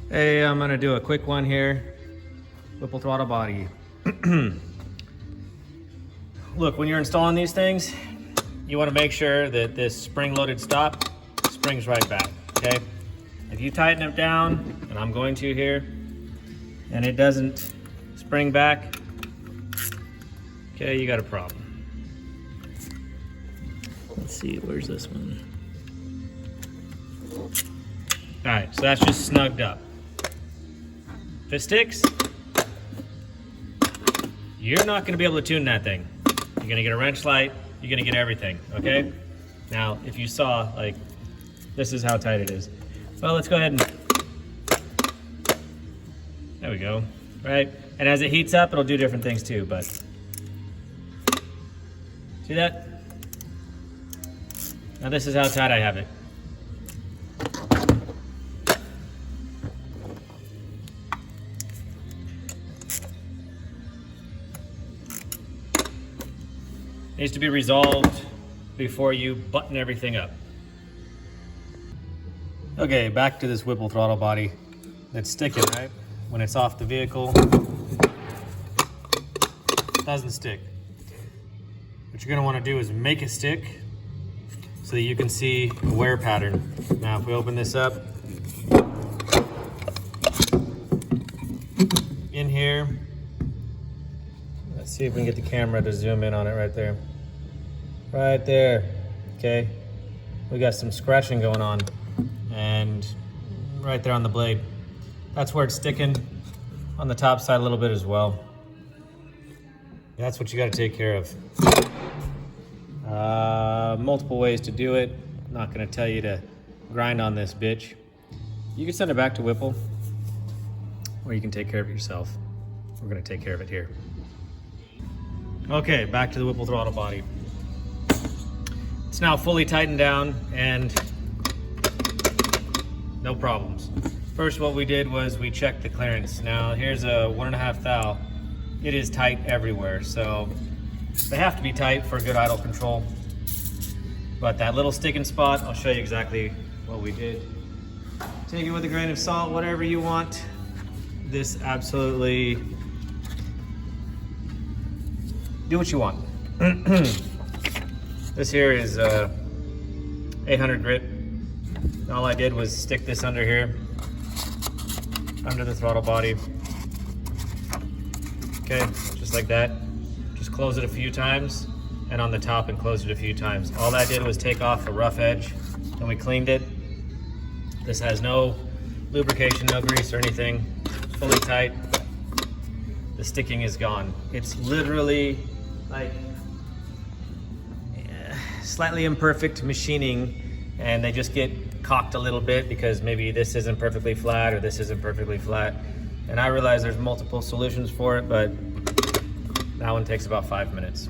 Hey, I'm gonna do a quick one here. Whipple throttle body. Look, when you're installing these things, you wanna make sure that this spring-loaded stop springs right back, okay? If you tighten it down, and I'm going to here, and it doesn't spring back, okay, you got a problem. Let's see, where's this one? All right, so that's just snugged up. If it sticks, you're not gonna be able to tune that thing. You're gonna get a wrench light, you're gonna get everything, okay? Now, if you saw, like, this is how tight it is. Well, let's go ahead and, there we go, right? And as it heats up, it'll do different things too, but, see that? Now this is how tight I have it. Needs to be resolved before you button everything up. Okay, back to this Whipple throttle body that's sticking, right? When it's off the vehicle, it doesn't stick. What you're gonna wanna do is make it stick so that you can see the wear pattern. Now, if we open this up, in here, let's see if we can get the camera to zoom in on it right there. Right there, okay? We got some scratching going on, and right there on the blade. That's where it's sticking, on the top side a little bit as well. That's what you gotta take care of. Multiple ways to do it. I'm not gonna tell you to grind on this bitch. You can send it back to Whipple, or you can take care of it yourself. We're gonna take care of it here. Okay, back to the Whipple throttle body. It's now fully tightened down and no problems. First, what we did was we checked the clearance. Now here's a 1.5 thou. It is tight everywhere, so they have to be tight for good idle control. But that little sticking spot, I'll show you exactly what we did. Take it with a grain of salt, whatever you want. This absolutely, do what you want. This here is 800 grit. All I did was stick this under here, under the throttle body. Okay, just like that. Just close it a few times, and on the top and close it a few times. All that did was take off a rough edge, and we cleaned it. This has no lubrication, no grease or anything. Fully tight. The sticking is gone. It's literally like slightly imperfect machining, and they just get cocked a little bit because maybe this isn't perfectly flat or this isn't perfectly flat. And I realize there's multiple solutions for it, but that one takes about 5 minutes.